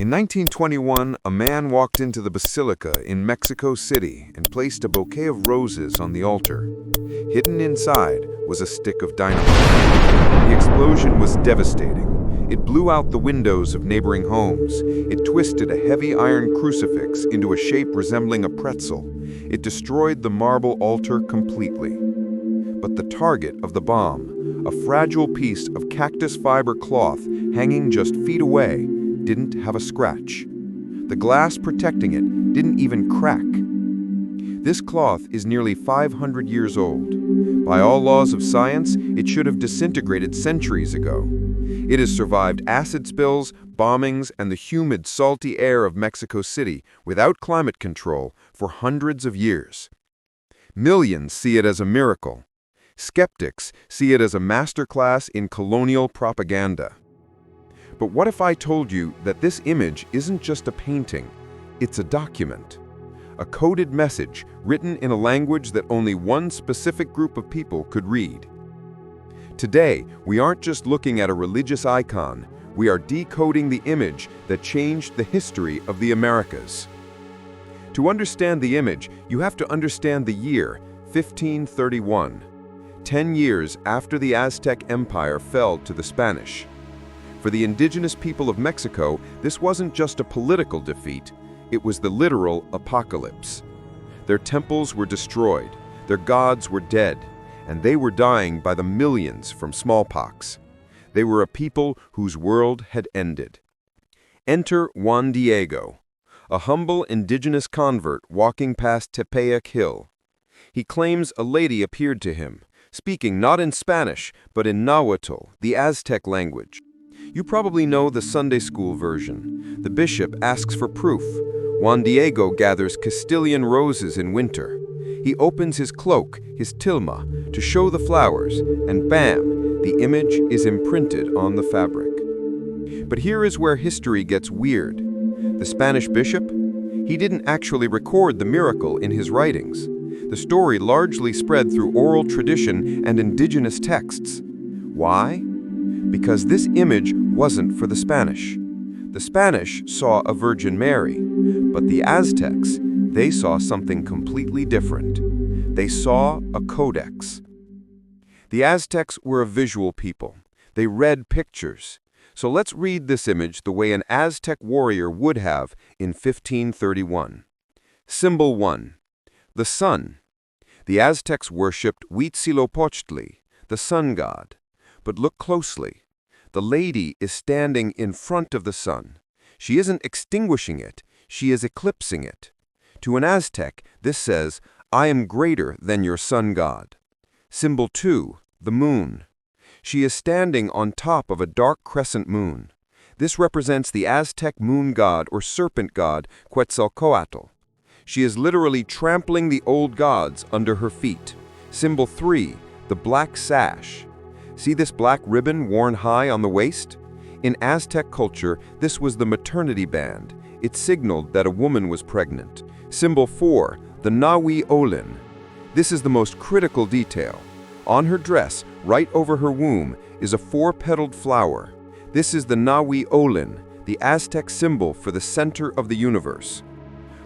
In 1921, a man walked into the basilica in Mexico City and placed a bouquet of roses on the altar. Hidden inside was a stick of dynamite. The explosion was devastating. It blew out the windows of neighboring homes. It twisted a heavy iron crucifix into a shape resembling a pretzel. It destroyed the marble altar completely. But the target of the bomb, a fragile piece of cactus fiber cloth hanging just feet away, didn't have a scratch. The glass protecting it didn't even crack. This cloth is nearly 500 years old. By all laws of science, it should have disintegrated centuries ago. It has survived acid spills, bombings, and the humid, salty air of Mexico City without climate control for hundreds of years. Millions see it as a miracle. Skeptics see it as a masterclass in colonial propaganda. But what if I told you that this image isn't just a painting, it's a document? A coded message written in a language that only one specific group of people could read. Today, we aren't just looking at a religious icon, we are decoding the image that changed the history of the Americas. To understand the image, you have to understand the year, 1531, 10 years after the Aztec Empire fell to the Spanish. For the indigenous people of Mexico, this wasn't just a political defeat, it was the literal apocalypse. Their temples were destroyed, their gods were dead, and they were dying by the millions from smallpox. They were a people whose world had ended. Enter Juan Diego, a humble indigenous convert walking past Tepeyac Hill. He claims a lady appeared to him, speaking not in Spanish, but in Nahuatl, the Aztec language. You probably know the Sunday school version. The bishop asks for proof. Juan Diego gathers Castilian roses in winter. He opens his cloak, his tilma, to show the flowers, and bam, the image is imprinted on the fabric. But here is where history gets weird. The Spanish bishop? He didn't actually record the miracle in his writings. The story largely spread through oral tradition and indigenous texts. Why? Because this image wasn't for the Spanish. The Spanish saw a Virgin Mary, but the Aztecs, they saw something completely different. They saw a codex. The Aztecs were a visual people. They read pictures. So let's read this image the way an Aztec warrior would have in 1531. Symbol 1. The sun. The Aztecs worshipped Huitzilopochtli, the sun god. But look closely. The lady is standing in front of the sun. She isn't extinguishing it, she is eclipsing it. To an Aztec, this says, I am greater than your sun god. Symbol 2, the moon. She is standing on top of a dark crescent moon. This represents the Aztec moon god or serpent god, Quetzalcoatl. She is literally trampling the old gods under her feet. Symbol 3, the black sash. See this black ribbon worn high on the waist? In Aztec culture, this was the maternity band. It signaled that a woman was pregnant. Symbol 4, the Nahui Olin. This is the most critical detail. On her dress, right over her womb, is a 4-petaled flower. This is the Nahui Olin, the Aztec symbol for the center of the universe.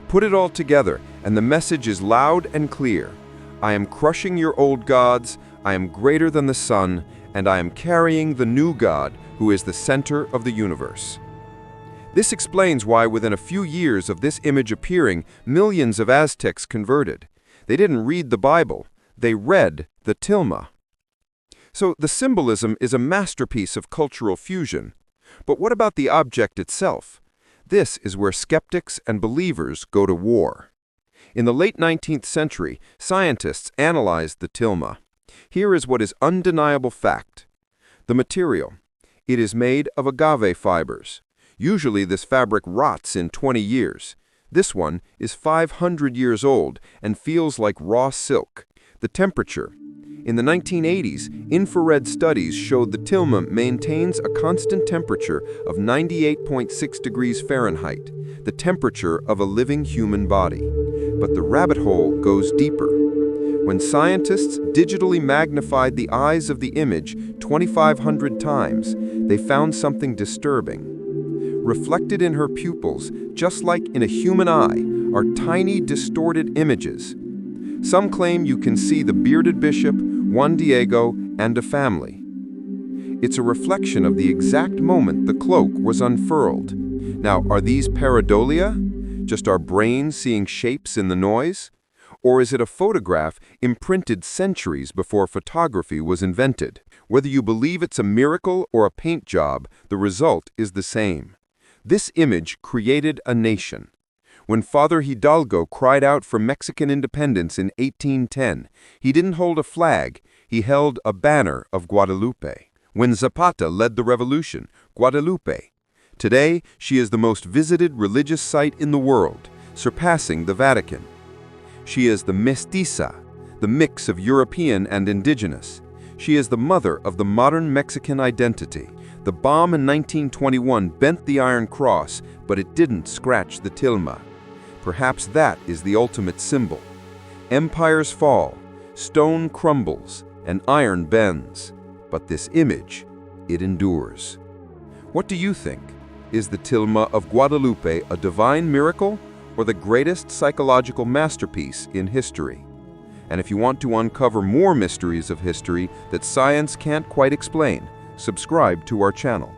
Put it all together, and the message is loud and clear. I am crushing your old gods, I am greater than the sun, and I am carrying the new God who is the center of the universe. This explains why within a few years of this image appearing, millions of Aztecs converted. They didn't read the Bible, they read the Tilma. So the symbolism is a masterpiece of cultural fusion. But what about the object itself? This is where skeptics and believers go to war. In the late 19th century, scientists analyzed the Tilma. Here is what is undeniable fact. The material. It is made of agave fibers. Usually this fabric rots in 20 years. This one is 500 years old and feels like raw silk. The temperature. In the 1980s, infrared studies showed the Tilma maintains a constant temperature of 98.6 degrees Fahrenheit, the temperature of a living human body. But the rabbit hole goes deeper. When scientists digitally magnified the eyes of the image 2,500 times, they found something disturbing. Reflected in her pupils, just like in a human eye, are tiny distorted images. Some claim you can see the bearded bishop, Juan Diego, and a family. It's a reflection of the exact moment the cloak was unfurled. Now, are these pareidolia? Just our brains seeing shapes in the noise? Or is it a photograph imprinted centuries before photography was invented? Whether you believe it's a miracle or a paint job, the result is the same. This image created a nation. When Father Hidalgo cried out for Mexican independence in 1810, he didn't hold a flag, he held a banner of Guadalupe. When Zapata led the revolution, Guadalupe. Today, she is the most visited religious site in the world, surpassing the Vatican. She is the mestiza, the mix of European and indigenous. She is the mother of the modern Mexican identity. The bomb in 1921 bent the Iron Cross, but it didn't scratch the Tilma. Perhaps that is the ultimate symbol. Empires fall, stone crumbles, and iron bends. But this image, it endures. What do you think? Is the Tilma of Guadalupe a divine miracle or the greatest psychological masterpiece in history? And if you want to uncover more mysteries of history that science can't quite explain, subscribe to our channel.